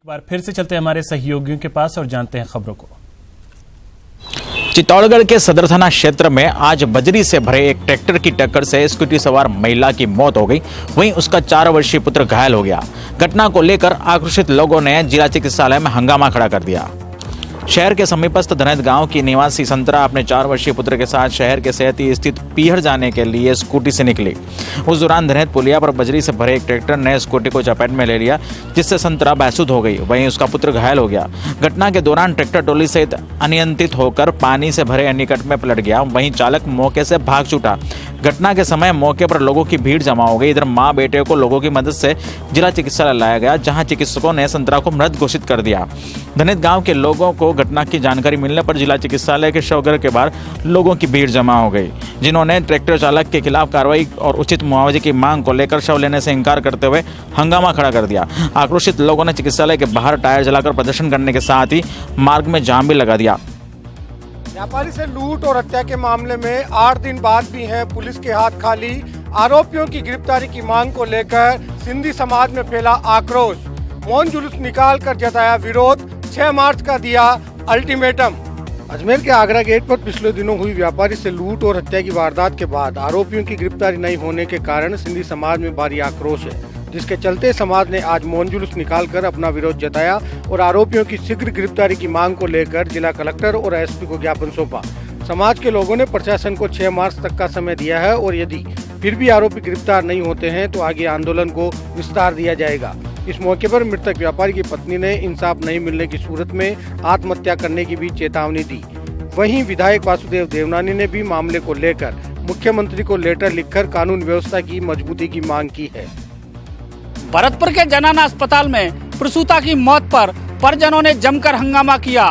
बार फिर से चलते हैं हमारे सहयोगियों के पास और जानते हैं खबरों को। चित्तौड़गढ़ के सदर थाना क्षेत्र में आज बजरी से भरे एक ट्रैक्टर की टक्कर से स्कूटी सवार महिला की मौत हो गई, वहीं उसका 4 वर्षीय पुत्र घायल हो गया। घटना को लेकर आक्रोशित लोगों ने जिला चिकित्सालय में हंगामा खड़ा कर दिया। शहर के समीपस्थ धनैत गांव की निवासी संतरा अपने 4 वर्षीय पुत्र के साथ शहर के सेहती स्थित पीहर जाने के लिए स्कूटी से निकली। उस दौरान धनैत पुलिया पर बजरी से भरे एक ट्रैक्टर ने स्कूटी को चपेट में ले लिया, जिससे संतरा बेसुध हो गई, वहीं उसका पुत्र घायल हो गया। घटना के दौरान ट्रैक्टर ट्रॉली सहित अनियंत्रित होकर पानी से भरे निकट में पलट गया, वहीं चालक मौके से भाग छूटा। घटना के समय मौके पर लोगों की भीड़ जमा हो गई। इधर मां बेटे को लोगों की मदद से जिला चिकित्सालय लाया गया, जहां चिकित्सकों ने संतरा को मृत घोषित कर दिया। धनैत गांव के लोगों को घटना की जानकारी मिलने पर जिला चिकित्सालय के शवगृह के बाहर लोगों की भीड़ जमा हो गई, जिन्होंने ट्रैक्टर चालक के खिलाफ कार्रवाई और उचित मुआवजे की मांग को लेकर शव लेने से इंकार करते हुए हंगामा खड़ा कर दिया। आक्रोशित लोगों ने चिकित्सालय के बाहर टायर जलाकर प्रदर्शन करने के साथ ही मार्ग में जाम भी लगा दिया। व्यापारी से लूट और हत्या के मामले में 8 दिन बाद भी है पुलिस के हाथ खाली। आरोपियों की गिरफ्तारी की मांग को लेकर सिंधी समाज में फैला आक्रोश। मौन जुलूस निकाल कर जताया विरोध। 6 मार्च का दिया अल्टीमेटम। अजमेर के आगरा गेट पर पिछले दिनों हुई व्यापारी से लूट और हत्या की वारदात के बाद आरोपियों की गिरफ्तारी नहीं होने के कारण सिंधी समाज में भारी आक्रोश है, जिसके चलते समाज ने आज मौन जुलूस निकालकर अपना विरोध जताया और आरोपियों की शीघ्र गिरफ्तारी की मांग को लेकर जिला कलेक्टर और एसपी को ज्ञापन सौंपा। समाज के लोगों ने प्रशासन को 6 मार्च तक का समय दिया है और यदि फिर भी आरोपी गिरफ्तार नहीं होते हैं तो आगे आंदोलन को विस्तार दिया जाएगा। इस मौके पर मृतक व्यापारी की पत्नी ने इंसाफ नहीं मिलने की सूरत में आत्महत्या करने की भी चेतावनी दी। वहीं विधायक वासुदेव देवनानी ने भी मामले को लेकर मुख्यमंत्री को लेटर लिखकर कानून व्यवस्था की मजबूती की मांग की है। भरतपुर के जनाना अस्पताल में प्रसूता की मौत पर परिजनों ने जमकर हंगामा किया।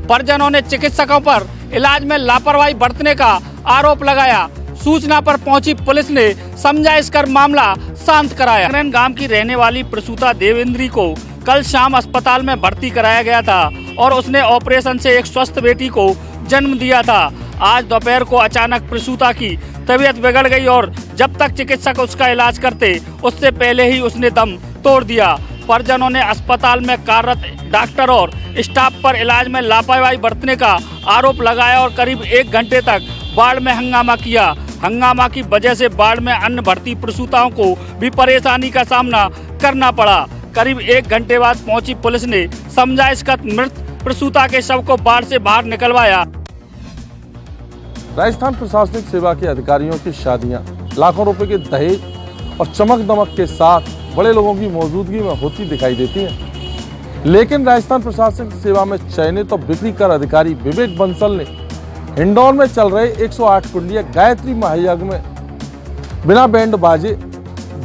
परिजनों ने चिकित्सकों पर इलाज में लापरवाही बरतने का आरोप लगाया। सूचना पर पहुंची पुलिस ने समझाइश कर मामला शांत कराया। गांव की रहने वाली प्रसूता देवेंद्री को कल शाम अस्पताल में भर्ती कराया गया था और उसने ऑपरेशन से एक स्वस्थ बेटी को जन्म दिया था। आज दोपहर को अचानक प्रसूता की तबीयत बिगड़ गई और जब तक चिकित्सक उसका इलाज करते उससे पहले ही उसने दम तोड़ दिया। परिजनों ने अस्पताल में कार्यरत डॉक्टर और स्टाफ पर इलाज में लापरवाही बरतने का आरोप लगाया और करीब 1 घंटे तक बाढ़ में हंगामा किया। हंगामा की वजह से बाढ़ में अन्य भर्ती प्रसूताओं को भी परेशानी का सामना करना पड़ा। करीब 1 घंटे बाद पहुंची पुलिस ने समझाइश कर मृत प्रसूता के शव को बाढ़ से बाहर निकलवाया। राजस्थान प्रशासनिक सेवा के अधिकारियों की शादियां लाखों रुपए के दहेज और चमक दमक के साथ बड़े लोगों की मौजूदगी में होती दिखाई देती हैं। लेकिन राजस्थान प्रशासनिक सेवा में चयनित और बिक्री कर अधिकारी विवेक बंसल ने हिंडौन में चल रहे 108 कुंडीय गायत्री महायज्ञ में बिना बैंड बाजे,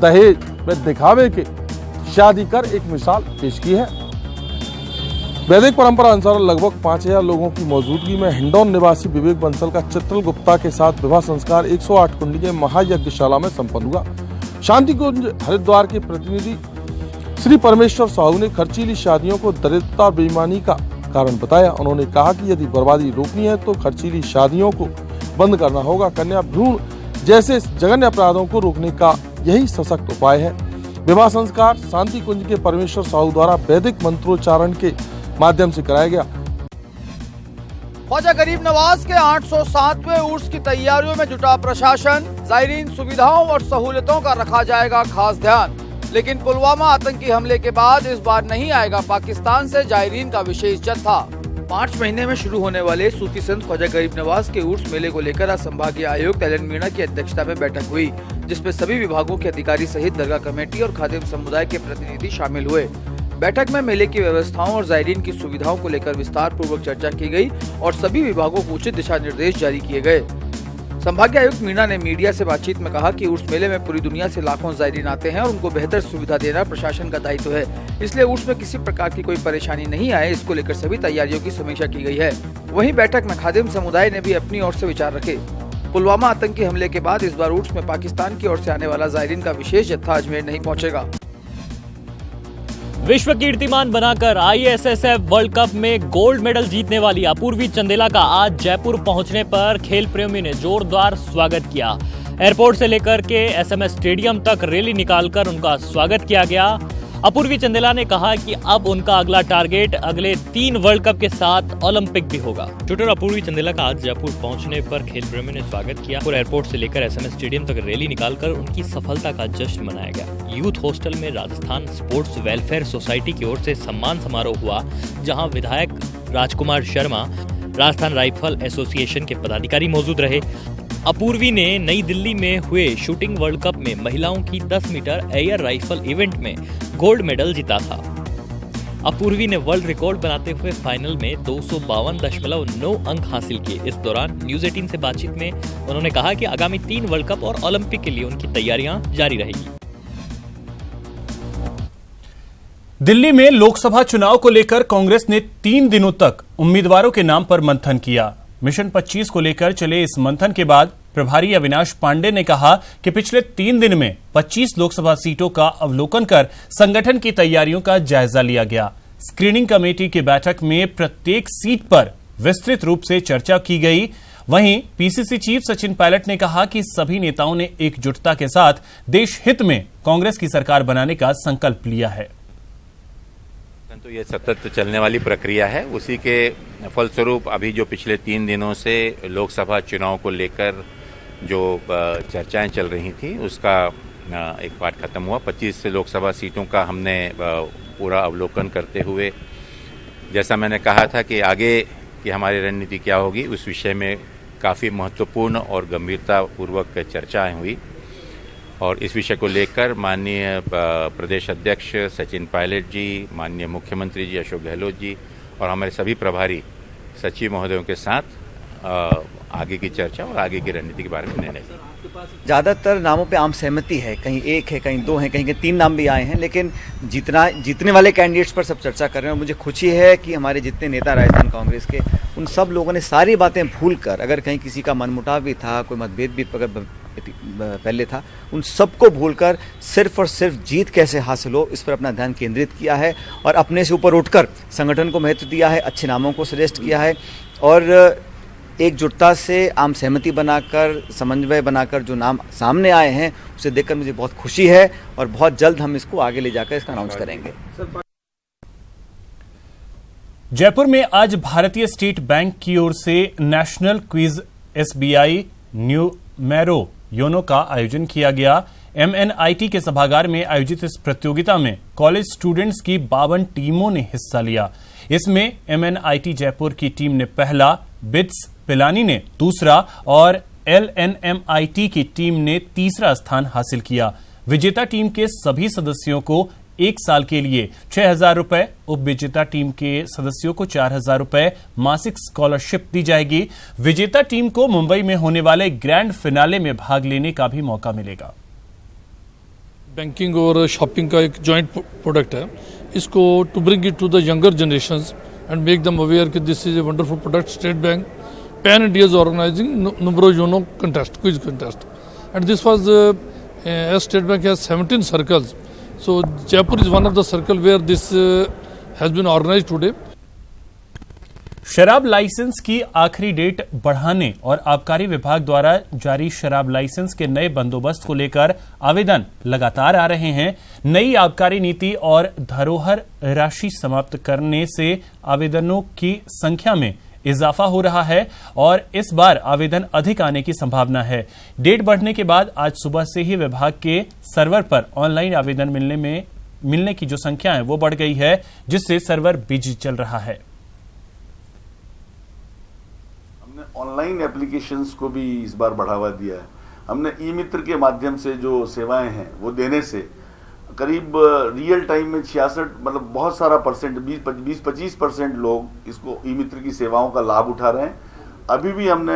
दहेज व दिखावे के शादी कर एक मिसाल पेश की है। वैदिक परंपरा अनुसार लगभग 5000 लोगों की मौजूदगी में हिंडौन निवासी विवेक बंसल का चित्रल गुप्ता के साथ विवाह संस्कार 108 कुंडी के महायज्ञशाला में संपन्न हुआ। शांति कुंज हरिद्वार के प्रतिनिधि श्री परमेश्वर साहू ने खर्चीली शादियों को दरिद्रता और बेईमानी का कारण बताया। उन्होंने कहा कि यदि बर्बादी रोकनी है तो खर्चीली शादियों को बंद करना होगा। कन्या भ्रूण जैसे जघन्य अपराधों को रोकने का यही सशक्त उपाय है। विवाह संस्कार शांति कुंज के परमेश्वर साहू द्वारा वैदिक मंत्रोच्चारण के माध्यम से कराया गया। ख्वाजा गरीब नवाज के 807वें उर्स की तैयारियों में जुटा प्रशासन। ज़ायरीन सुविधाओं और सहूलतों का रखा जाएगा खास ध्यान। लेकिन पुलवामा आतंकी हमले के बाद इस बार नहीं आएगा पाकिस्तान से ज़ायरीन का विशेष जत्था। मार्च महीने में शुरू होने वाले सूफी संत ख्वाजा गरीब नवाज के उर्स मेले को लेकर आज संभागीय आयुक्त एलन मीणा की अध्यक्षता में बैठक हुई, जिसमें सभी विभागों के अधिकारी सहित दरगाह कमेटी और खादिम समुदाय के प्रतिनिधि शामिल हुए। बैठक में मेले की व्यवस्थाओं और ज़ायरीन की सुविधाओं को लेकर विस्तार पूर्वक चर्चा की गई और सभी विभागों को उचित दिशा निर्देश जारी किए गए। संभागीय आयुक्त मीणा ने मीडिया से बातचीत में कहा कि उर्स मेले में पूरी दुनिया से लाखों ज़ायरीन आते हैं और उनको बेहतर सुविधा देना प्रशासन का दायित्व है, इसलिए उर्स में किसी प्रकार की कोई परेशानी नहीं आए, इसको लेकर सभी तैयारियों की समीक्षा की गई है। वहीं बैठक में खादिम समुदाय ने भी अपनी ओर से विचार रखे। पुलवामा आतंकी हमले के बाद इस बार उर्स में पाकिस्तान की ओर से आने वाला ज़ायरीन का विशेष जत्था अजमेर नहीं पहुँचेगा। विश्व कीर्तिमान बनाकर ISSF वर्ल्ड कप में गोल्ड मेडल जीतने वाली अपूर्वी चंदेला का आज जयपुर पहुंचने पर खेल प्रेमी ने जोरदार स्वागत किया। एयरपोर्ट से लेकर के SMS स्टेडियम तक रैली निकालकर उनका स्वागत किया गया। अपूर्वी चंदेला ने कहा कि अब उनका अगला टारगेट अगले 3 वर्ल्ड कप के साथ ओलंपिक भी होगा। शूटर अपूर्वी चंदेला का आज जयपुर पहुंचने पर खेल प्रेमियों ने स्वागत किया और एयरपोर्ट से लेकर एसएमएस स्टेडियम तक रैली निकालकर उनकी सफलता का जश्न मनाया गया। यूथ हॉस्टल में राजस्थान स्पोर्ट्स वेलफेयर सोसाइटी की ओर से सम्मान समारोह हुआ, जहाँ विधायक राजकुमार शर्मा, राजस्थान राइफल एसोसिएशन के पदाधिकारी मौजूद रहे। अपूर्वी ने नई दिल्ली में हुए शूटिंग वर्ल्ड कप में महिलाओं की 10 मीटर एयर राइफल इवेंट में गोल्ड मेडल जीता था। अपूर्वी ने वर्ल्ड रिकॉर्ड बनाते हुए फाइनल में 252.9 अंक हासिल किए। इस दौरान न्यूज 18 से बातचीत में उन्होंने कहा कि आगामी 3 वर्ल्ड कप और ओलंपिक के लिए उनकी तैयारियां जारी रहेगी। दिल्ली में लोकसभा चुनाव को लेकर कांग्रेस ने 3 दिनों तक उम्मीदवारों के नाम पर मंथन किया। मिशन 25 को लेकर चले इस मंथन के बाद प्रभारी अविनाश पांडे ने कहा कि पिछले 3 दिन में 25 लोकसभा सीटों का अवलोकन कर संगठन की तैयारियों का जायजा लिया गया। स्क्रीनिंग कमेटी की बैठक में प्रत्येक सीट पर विस्तृत रूप से चर्चा की गई। वहीं पीसीसी चीफ सचिन पायलट ने कहा कि सभी नेताओं ने एकजुटता के साथ देश हित में कांग्रेस की सरकार बनाने का संकल्प लिया है। तो ये सतत चलने वाली प्रक्रिया है। उसी के फलस्वरूप अभी जो पिछले 3 दिनों से लोकसभा चुनाव को लेकर जो चर्चाएं चल रही थी उसका एक पार्ट खत्म हुआ। 25 लोकसभा सीटों का हमने पूरा अवलोकन करते हुए, जैसा मैंने कहा था कि आगे की हमारी रणनीति क्या होगी, उस विषय में काफ़ी महत्वपूर्ण और गंभीरतापूर्वक चर्चाएं हुई। और इस विषय को लेकर माननीय प्रदेश अध्यक्ष सचिन पायलट जी, माननीय मुख्यमंत्री जी अशोक गहलोत जी और हमारे सभी प्रभारी सचिव महोदयों के साथ आगे की चर्चा और आगे की रणनीति के बारे में निर्णय लिया। ज़्यादातर नामों पे आम सहमति है, कहीं 1 है, कहीं 2 है, कहीं 3 नाम भी आए हैं, लेकिन जीतने वाले कैंडिडेट्स पर सब चर्चा कर रहे हैं। और मुझे खुशी है कि हमारे जितने नेता राजस्थान कांग्रेस के, उन सब लोगों ने सारी बातें भूलकर, अगर कहीं किसी का मनमुटाव भी था, कोई मतभेद भी पहले था, उन सबको भूलकर सिर्फ और सिर्फ जीत कैसे हासिल हो इस पर अपना ध्यान केंद्रित किया है और अपने से ऊपर उठकर संगठन को महत्व दिया है, अच्छे नामों को सजेस्ट किया है और एकजुटता से आम सहमति बनाकर, समन्वय बनाकर जो नाम सामने आए हैं उसे देखकर मुझे बहुत खुशी है और बहुत जल्द हम इसको आगे ले जाकर इसका अनाउंस करेंगे। जयपुर में आज भारतीय स्टेट बैंक की ओर से national quiz SBI numero YONO का आयोजन किया गया। MNIT के सभागार में आयोजित इस प्रतियोगिता में कॉलेज स्टूडेंट्स की 52 टीमों ने हिस्सा लिया। इसमें MNIT जयपुर की टीम ने पहला, बिट्स पिलानी ने दूसरा और LNMIT की टीम ने तीसरा स्थान हासिल किया। विजेता टीम के सभी सदस्यों को 1 साल के लिए 6,000 रुपए, उपविजेता टीम के सदस्यों को 4,000 रुपए मासिक स्कॉलरशिप दी जाएगी। विजेता टीम को मुंबई में होने वाले ग्रैंड फिनाले में भाग लेने का भी मौका मिलेगा। बैंकिंग और शॉपिंग का एक जॉइंट प्रोडक्ट है। इसको to bring it to the younger generations and make them aware कि this is a wonderful product. State Bank pan India is organising numero YONO contest, quiz contest, and this was as State Bank has 17 circles. So Jaipur is one of the circle where this has been organized today. शराब licence की आखिरी date बढ़ाने और आबकारी विभाग द्वारा जारी शराब लाइसेंस के नए बंदोबस्त को लेकर आवेदन लगातार आ रहे हैं। नई आबकारी नीति और धरोहर राशि समाप्त करने से आवेदनों की संख्या में इजाफा हो रहा है और इस बार आवेदन अधिक आने की संभावना है। डेट बढ़ने के बाद आज सुबह से ही विभाग के सर्वर पर ऑनलाइन आवेदन मिलने की जो संख्या है वो बढ़ गई है, जिससे सर्वर बिजी चल रहा है। हमने ऑनलाइन एप्लीकेशंस को भी इस बार बढ़ावा दिया है। हमने ई मित्र के माध्यम से जो सेवाएं हैं वो देने से करीब रियल टाइम में 66 मतलब बहुत सारा परसेंट 20-25% लोग इसको ई मित्र की सेवाओं का लाभ उठा रहे हैं। अभी भी हमने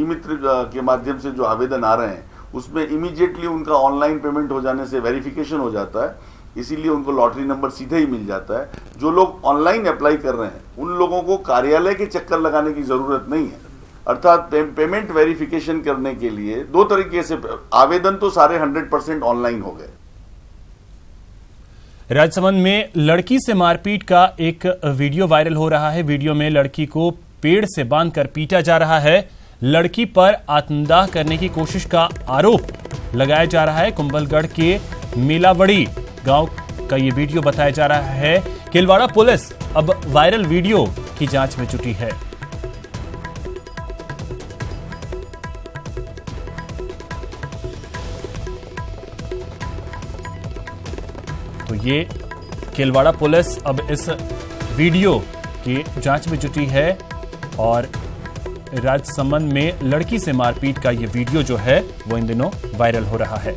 ई मित्र के माध्यम से जो आवेदन आ रहे हैं उसमें इमीडिएटली उनका ऑनलाइन पेमेंट हो जाने से वेरिफिकेशन हो जाता है, इसीलिए उनको लॉटरी नंबर सीधे ही मिल जाता है। जो लोग ऑनलाइन अप्लाई कर रहे हैं उन लोगों को कार्यालय के चक्कर लगाने की जरूरत नहीं है। अर्थात पेमेंट वेरिफिकेशन करने के लिए 2 तरीके से आवेदन तो सारे 100% ऑनलाइन हो गए। राजसमंद में लड़की से मारपीट का एक वीडियो वायरल हो रहा है। वीडियो में लड़की को पेड़ से बांधकर पीटा जा रहा है। लड़की पर आत्मदाह करने की कोशिश का आरोप लगाया जा रहा है। कुंभलगढ़ के मेलावड़ी गांव का ये वीडियो बताया जा रहा है। केलवाड़ा पुलिस अब वायरल वीडियो की जांच में जुटी है। तो ये केलवाड़ा पुलिस अब इस वीडियो की जांच में जुटी है और राजसमंद में लड़की से मारपीट का ये वीडियो जो है वो इन दिनों वायरल हो रहा है।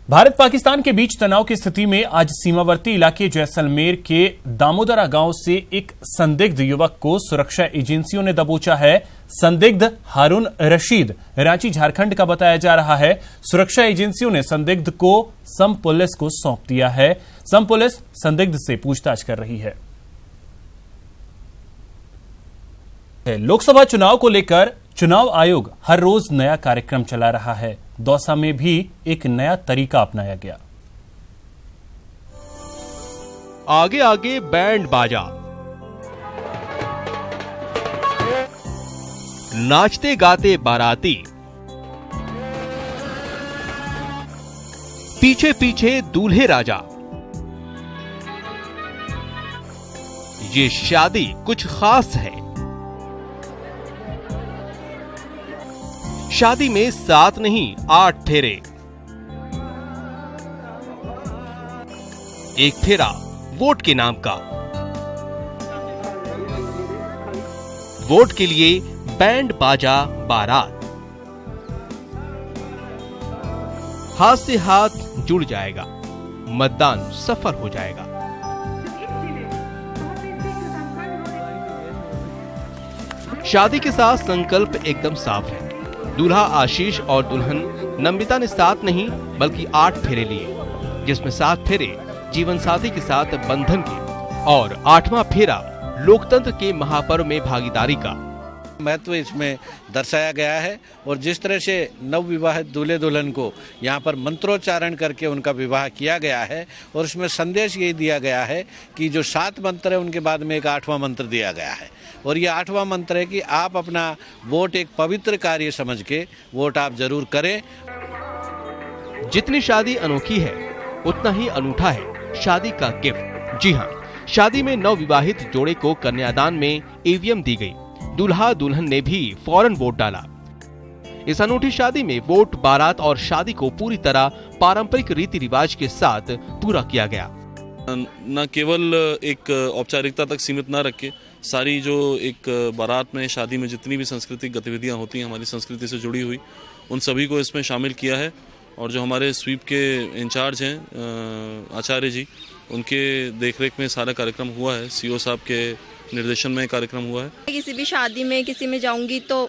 भारत पाकिस्तान के बीच तनाव की स्थिति में आज सीमावर्ती इलाके जैसलमेर के दामोदरा गांव से एक संदिग्ध युवक को सुरक्षा एजेंसियों ने दबोचा है। संदिग्ध हारून रशीद रांची झारखंड का बताया जा रहा है। सुरक्षा एजेंसियों ने संदिग्ध को सम पुलिस को सौंप दिया है। सम पुलिस संदिग्ध से पूछताछ कर रही है। लोकसभा चुनाव को लेकर चुनाव आयोग हर रोज नया कार्यक्रम चला रहा है। दौसा में भी एक नया तरीका अपनाया गया। आगे आगे बैंड बाजा, नाचते गाते बाराती, पीछे पीछे दूल्हे राजा। ये शादी कुछ खास है। शादी में 7 नहीं 8 फेरे। एक फेरा वोट के नाम का। वोट के लिए बैंड बाजा बारात। हाथ से हाथ जुड़ जाएगा, मतदान सफल हो जाएगा। शादी के साथ संकल्प एकदम साफ है। दूल्हा आशीष और दुल्हन नम्रता ने 7 नहीं बल्कि 8 फेरे लिए, जिसमें 7 फेरे जीवन साथी के साथ बंधन के और 8वां फेरा लोकतंत्र के महापर्व में भागीदारी का महत्व इसमें दर्शाया गया है। और जिस तरह से नवविवाहित दूल्हे दुल्हन को यहाँ पर मंत्रोच्चारण करके उनका विवाह किया गया है और उसमें संदेश यही दिया गया है कि जो 7 मंत्र है उनके बाद में एक 8वां मंत्र दिया गया है और ये 8वां मंत्र है कि आप अपना वोट एक पवित्र कार्य समझ के वोट आप जरूर करें। जितनी शादी अनोखी है उतना ही अनूठा है शादी का गिफ्ट। जी हाँ, शादी में नवविवाहित जोड़े को कन्यादान में ईवीएम दी गई। दूल्हा दुल्हन ने भी फौरन वोट डाला। इस अनूठी शादी में वोट, बारात और शादी को पूरी तरह पारंपरिक रीति रिवाज के साथ पूरा किया गया। न केवल एक औपचारिकता तक सीमित न रख के सारी जो एक बारात में, शादी में जितनी भी सांस्कृतिक गतिविधियां होती हैं हमारी संस्कृति से जुड़ी हुई, उन सभी को इसमें शामिल किया है। और जो हमारे स्वीप के इंचार्ज हैं आचार्य जी, उनके देखरेख में सारा कार्यक्रम हुआ है। सीओ साहब के निर्देशन में कार्यक्रम हुआ है। किसी भी शादी में किसी में जाऊंगी तो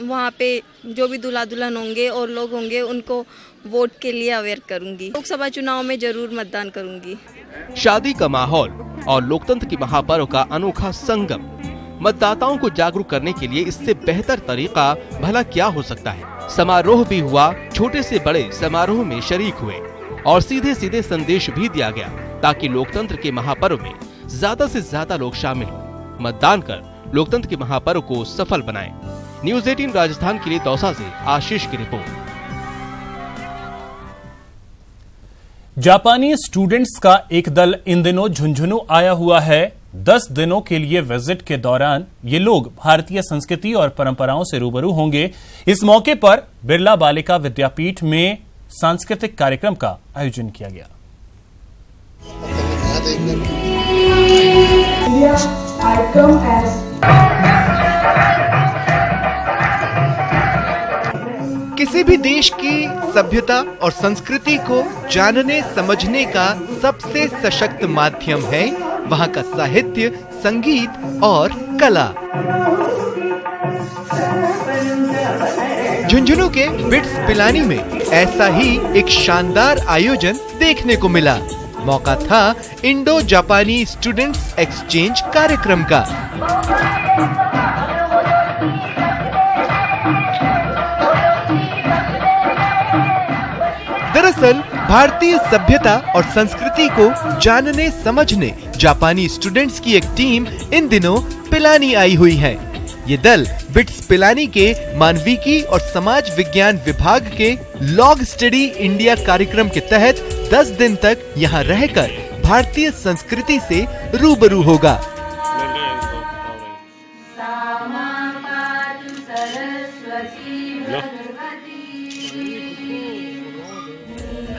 वहाँ पे जो भी दूल्हा दुल्हन होंगे और लोग होंगे उनको वोट के लिए अवेयर करूंगी। लोकसभा चुनाव में जरूर मतदान करूंगी। शादी का माहौल और लोकतंत्र के महापर्व का अनोखा संगम। मतदाताओं को जागरूक करने के लिए इससे बेहतर तरीका भला क्या हो सकता है। समारोह भी हुआ, छोटे से बड़े समारोह में शरीक हुए और सीधे सीधे संदेश भी दिया गया ताकि लोकतंत्र के महापर्व में ज्यादा से ज्यादा लोग शामिल हो, मतदान कर लोकतंत्र के महापर्व को सफल बनाएं। न्यूज़ 18 राजस्थान के लिए दौसा से आशीष की रिपोर्ट। जापानी स्टूडेंट्स का एक दल इन दिनों झुंझुनू आया हुआ है। 10 दिनों के लिए विजिट के दौरान ये लोग भारतीय संस्कृति और परंपराओं से रूबरू होंगे। इस मौके पर बिरला बालिका विद्यापीठ में सांस्कृतिक कार्यक्रम का आयोजन किया गया। किसी भी देश की सभ्यता और संस्कृति को जानने समझने का सबसे सशक्त माध्यम है वहाँ का साहित्य, संगीत और कला। झुंझुनू के बिट्स पिलानी में ऐसा ही एक शानदार आयोजन देखने को मिला। मौका था इंडो जापानी स्टूडेंट्स एक्सचेंज कार्यक्रम का। दरअसल भारतीय सभ्यता और संस्कृति को जानने समझने जापानी स्टूडेंट्स की एक टीम इन दिनों पिलानी आई हुई है। ये दल बिट्स पिलानी के मानविकी और समाज विज्ञान विभाग के लॉग स्टडी इंडिया कार्यक्रम के तहत 10 दिन तक यहाँ रहकर भारतीय संस्कृति से रूबरू होगा।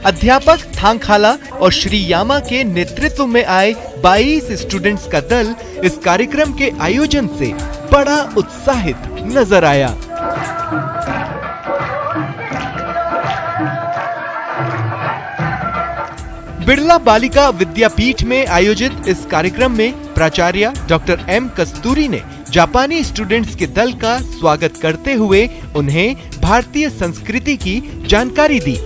अध्यापक थांगखाला और श्री यामा के नेतृत्व में आए 22 स्टूडेंट्स का दल इस कार्यक्रम के आयोजन से बड़ा उत्साहित नजर आया। बिरला बालिका विद्यापीठ में आयोजित इस कार्यक्रम में प्राचार्य डॉक्टर एम कस्तूरी ने जापानी स्टूडेंट्स के दल का स्वागत करते हुए उन्हें भारतीय संस्कृति की जानकारी दी।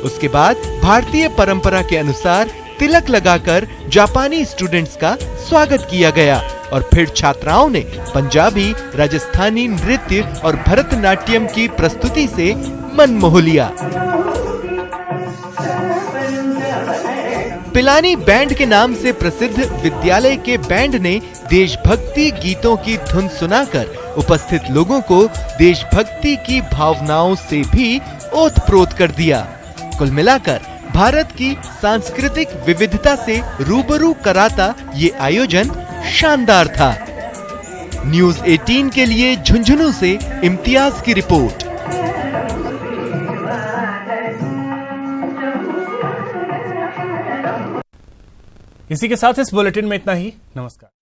उसके बाद भारतीय परंपरा के अनुसार तिलक लगाकर जापानी स्टूडेंट्स का स्वागत किया गया और फिर छात्राओं ने पंजाबी, राजस्थानी नृत्य और भरतनाट्यम की प्रस्तुति से मन मोह लिया। पिलानी बैंड के नाम से प्रसिद्ध विद्यालय के बैंड ने देशभक्ति गीतों की धुन सुनाकर उपस्थित लोगों को देशभक्ति की भावनाओं से भी ओतप्रोत कर दिया। कुल मिलाकर भारत की सांस्कृतिक विविधता से रूबरू कराता ये आयोजन शानदार था। न्यूज़ 18 के लिए झुंझुनू से इम्तियाज की रिपोर्ट। इसी के साथ इस बुलेटिन में इतना ही। नमस्कार।